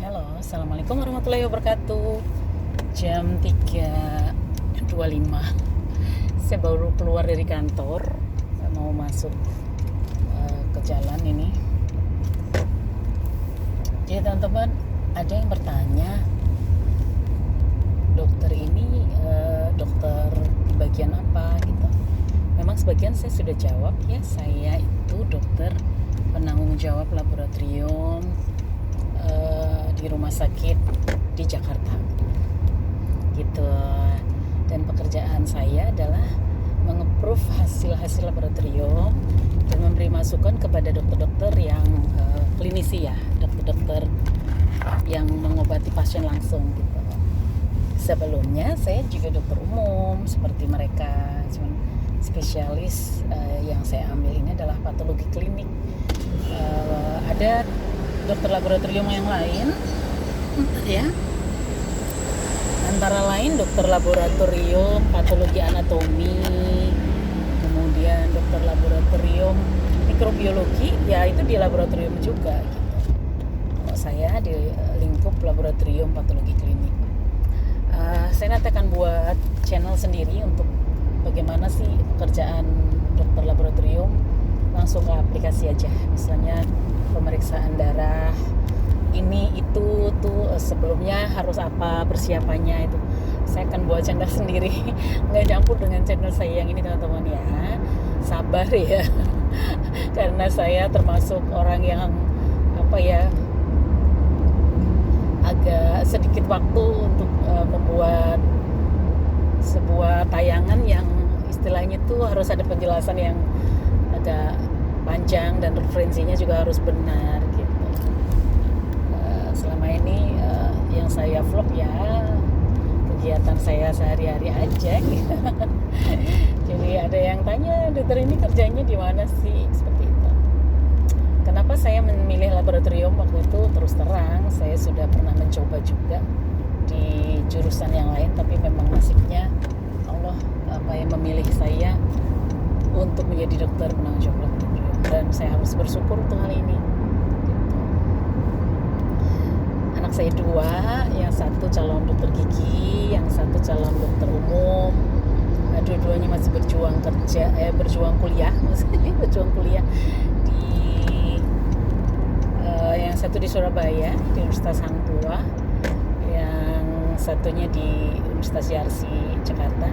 Halo, Assalamualaikum warahmatullahi wabarakatuh. Jam 3.25. Saya baru keluar dari kantor, mau masuk ke jalan ini. Jadi teman-teman, ada yang bertanya, dokter ini dokter di bagian apa gitu. Memang sebagian saya sudah jawab ya, saya itu dokter penanggung jawab laboratorium di rumah sakit di Jakarta gitu. Dan pekerjaan saya adalah mengapprove hasil-hasil laboratorium dan memberi masukan kepada dokter-dokter yang klinisi ya, dokter-dokter yang mengobati pasien langsung gitu. Sebelumnya saya juga dokter umum seperti mereka, cuman spesialis yang saya ambil ini adalah patologi klinik. Ada dokter laboratorium yang lain ya, antara lain dokter laboratorium patologi anatomi, kemudian dokter laboratorium mikrobiologi, ya itu di laboratorium juga gitu. Kalau saya di lingkup laboratorium patologi klinik. Saya nanti akan buat channel sendiri untuk bagaimana sih pekerjaan dokter laboratorium, langsung ke aplikasi aja, misalnya pemeriksaan darah ini itu tuh sebelumnya harus apa persiapannya, itu saya akan buat channel sendiri, nggak campur dengan channel saya yang ini teman-teman ya, sabar ya. Karena saya termasuk orang yang agak sedikit waktu untuk membuat sebuah tayangan yang istilahnya tuh harus ada penjelasan yang agak panjang dan referensinya juga harus benar gitu. Selama ini yang saya vlog ya kegiatan saya sehari-hari aja gitu. Jadi ada yang tanya, dokter ini kerjanya di mana sih, seperti itu. Kenapa saya memilih laboratorium waktu itu? Terus terang saya sudah pernah mencoba juga di jurusan yang lain, tapi memang nasibnya Allah yang memilih saya untuk menjadi dokter penanggung jawab laboratorium, dan saya harus bersyukur untuk hal ini gitu. Anak saya dua, yang satu calon dokter gigi, yang satu calon dokter umum. Dua-duanya masih berjuang kuliah maksudnya berjuang kuliah di yang satu di Surabaya di Universitas Hang Tuah, yang satunya di Universitas Yarsi Jakarta.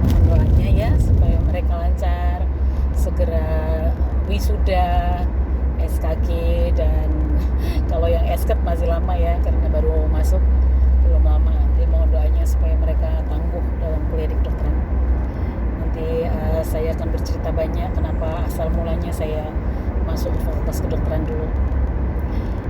Mohon doanya ya supaya mereka lancar, segera wisuda, SKG, dan kalau yang SKET masih lama ya karena baru masuk, belum lama. Jadi mohon doanya supaya mereka tangguh dalam kuliah di kedokteran. Nanti saya akan bercerita banyak kenapa asal mulanya saya masuk fakultas kedokteran dulu.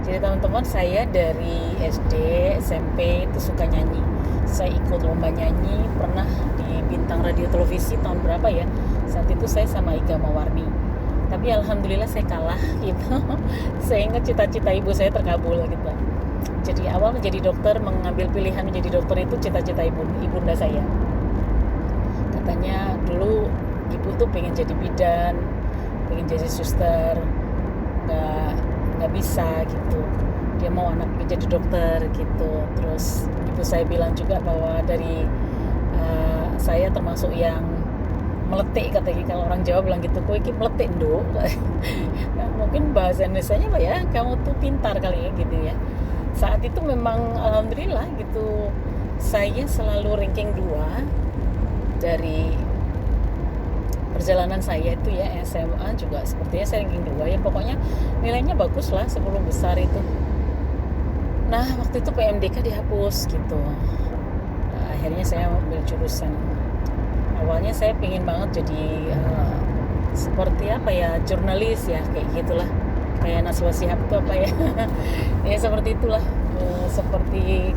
Jadi teman-teman, saya dari SD, SMP itu suka nyanyi. Saya ikut lomba nyanyi, pernah di Bintang Radio Televisi tahun berapa ya. Saat itu saya sama Iga Mawarni. Tapi alhamdulillah saya kalah gitu. Saya ingat cita-cita ibu saya terkabul gitu. Jadi awal menjadi dokter, mengambil pilihan menjadi dokter itu cita-cita ibunda saya. Katanya dulu ibu tuh pengen jadi bidan, pengen jadi suster, nggak bisa gitu, dia mau anaknya jadi dokter gitu. Terus ibu saya bilang juga bahwa dari saya termasuk yang meletik, katanya kalau orang Jawa bilang gitu, kowe iki meletik nduk. Mungkin bahasa Indonesianya apa ya, kamu tuh pintar kali ya gitu ya. Saat itu memang alhamdulillah gitu, saya selalu ranking 2 dari perjalanan saya itu ya. SMA juga sepertinya saya ranking 2 ya, pokoknya nilainya bagus lah, 10 besar itu. Nah waktu itu PMDK dihapus gitu. Akhirnya saya ambil jurusan, awalnya saya pengen banget jadi seperti jurnalis ya, kayak gitulah, kayak Najwa Shihab itu ya seperti itulah, seperti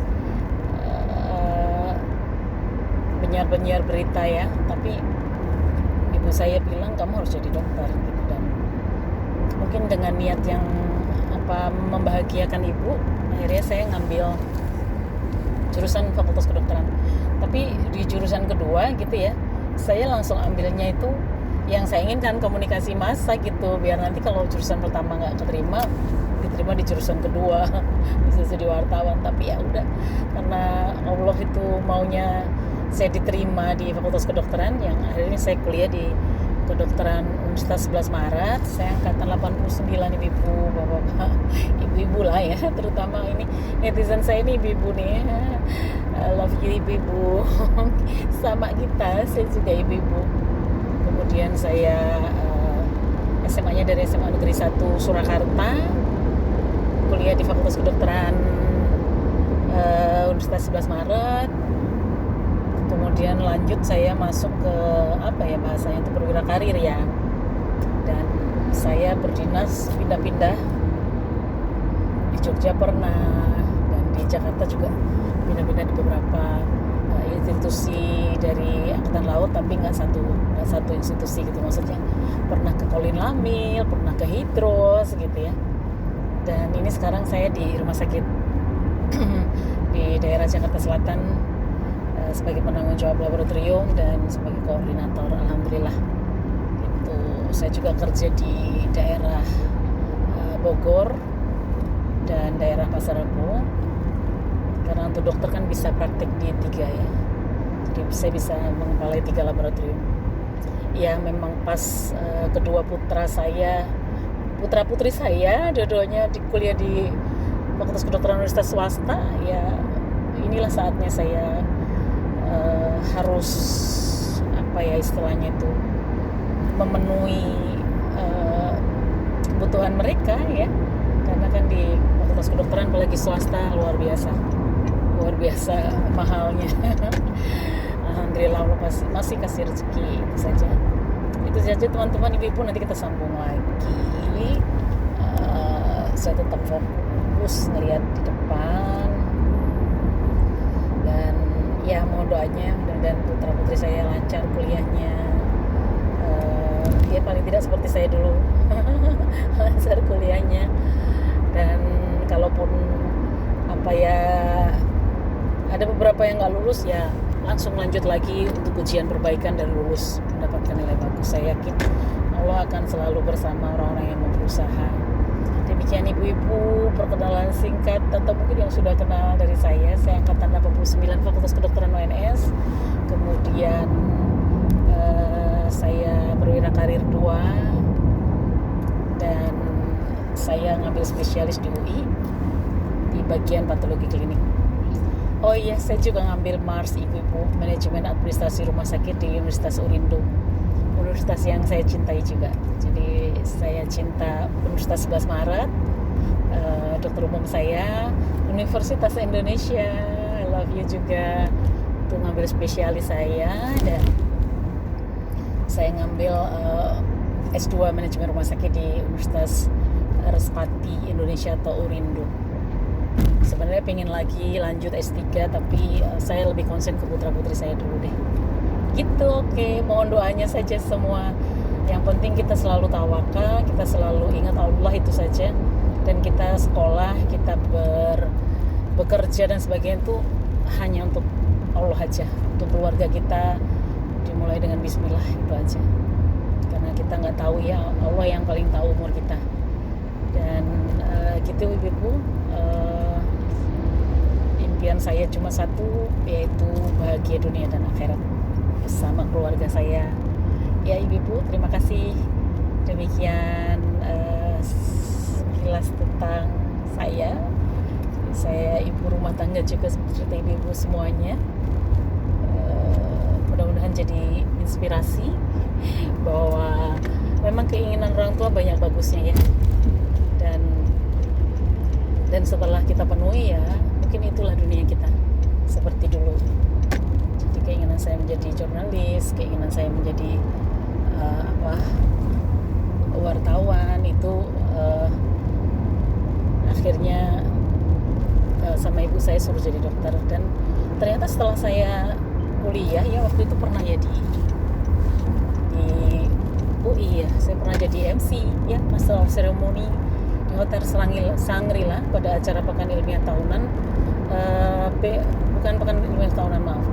penyiar berita ya. Tapi ibu saya bilang kamu harus jadi dokter gitu, dan mungkin dengan niat yang membahagiakan ibu, akhirnya saya ngambil jurusan fakultas kedokteran. Tapi di jurusan kedua gitu ya, saya langsung ambilnya itu yang saya inginkan, komunikasi massa gitu, biar nanti kalau jurusan pertama nggak keterima diterima di jurusan kedua bisa jadi wartawan, tapi ya udah, karena Allah itu maunya saya diterima di Fakultas Kedokteran, yang akhirnya saya kuliah di Kedokteran Universitas 11 Maret. Saya angkatan 89, ibu-ibu, bapak-bapak, ibu-ibu lah ya, terutama ini netizen saya ini ibu-ibu nih. I love you ibu-ibu. Sama kita, saya juga ibu-ibu. Kemudian saya SMA-nya dari SMA Negeri 1 Surakarta, kuliah di Fakultas Kedokteran Universitas 11 Maret. Kemudian lanjut saya masuk ke bahasanya itu perwira karir ya, dan saya berdinas pindah-pindah di Jogja pernah, dan di Jakarta juga pindah-pindah di beberapa institusi dari Angkatan Laut, tapi nggak satu institusi gitu, maksudnya pernah ke Kolin Lamil, pernah ke Hidros gitu ya. Dan ini sekarang saya di rumah sakit di daerah Jakarta Selatan sebagai penanggung jawab laboratorium dan sebagai koordinator. Alhamdulillah itu saya juga kerja di daerah Bogor dan daerah Pasar Rebo, karena untuk dokter kan bisa praktek di 3 ya, jadi saya bisa mengepalai 3 laboratorium. Ya memang pas kedua putra putri saya dua-duanya kuliah di Fakultas Kedokteran Universitas swasta, ya inilah saatnya saya harus istilahnya itu memenuhi kebutuhan mereka ya, karena kan di Fakultas Kedokteran apalagi swasta luar biasa mahalnya. Alhamdulillah Allah masih kasih rezeki. Itu saja teman-teman, ibu-ibu, nanti kita sambung lagi. Saya tetap fokus ngelihat di depan, dan ya mohon doanya mudah-mudahan putra-putri saya lancar kuliahnya, ya paling tidak seperti saya dulu lancar kuliahnya. Dan kalaupun ada beberapa yang nggak lulus, ya langsung lanjut lagi untuk ujian perbaikan dan lulus mendapatkan nilai bagus. Saya yakin Allah akan selalu bersama orang-orang yang mau berusaha. Demikian ibu-ibu perkenalan singkat, atau mungkin yang sudah kenal dari saya angkatan 89 Fakultas Kedokteran UNS. Kemudian saya perwira karir 2, dan saya ngambil spesialis di UI di bagian patologi klinik. Oh iya, saya juga ngambil MARS, ibu-ibu, manajemen administrasi rumah sakit di Universitas Urindo, universitas yang saya cintai juga. Jadi saya cinta Universitas 11 Maret, dokter umum saya Universitas Indonesia, I love you juga, itu ngambil spesialis saya. Dan saya ngambil S2 manajemen rumah sakit di Universitas Respati Indonesia atau Urindo. Sebenarnya pengen lagi lanjut S3, tapi saya lebih konsen ke putra-putri saya dulu deh. Gitu, oke. Mohon doanya saja semua. Yang penting kita selalu tawakal, kita selalu ingat Allah, itu saja. Dan kita sekolah, kita bekerja dan sebagainya itu hanya untuk Allah aja. Untuk keluarga kita dimulai dengan bismillah, itu aja. Karena kita nggak tahu ya, Allah yang paling tahu umur kita. Dan gitu ibu-ibu, impian saya cuma satu, yaitu bahagia dunia dan akhirat bersama keluarga saya. Ya ibu-ibu, terima kasih. Demikian sekilas tentang saya. Saya ibu rumah tangga juga seperti ibu-ibu semuanya. Mudah-mudahan jadi inspirasi bahwa memang keinginan orang tua banyak bagusnya ya. Dan setelah kita penuhi, ya mungkin itulah dunia kita seperti dulu. Jadi keinginan saya menjadi jurnalis, keinginan saya menjadi wartawan, itu akhirnya sama ibu saya suruh jadi dokter. Dan ternyata setelah saya kuliah, ya waktu itu pernah ya di UI ya, saya pernah jadi MC ya, Master of Ceremony di Hotel Shangri-La pada acara Pekan Ilmiah Tahunan, bukan Pekan Ilmiah Tahunan, maaf,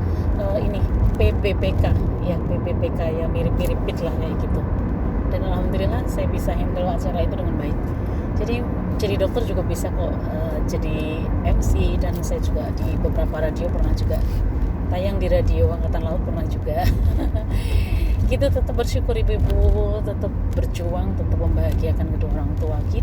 ini PBPK ya, PBPK ya, mirip-mirip lah kayak gitu. Dan alhamdulillah saya bisa handle acara itu dengan baik. Jadi jadi dokter juga bisa kok jadi MC, dan saya juga di beberapa radio pernah juga tayang di radio Angkatan Laut pernah juga. Kita tetap bersyukur ibu-ibu, tetap berjuang, tetap membahagiakan kedua orang tua kita.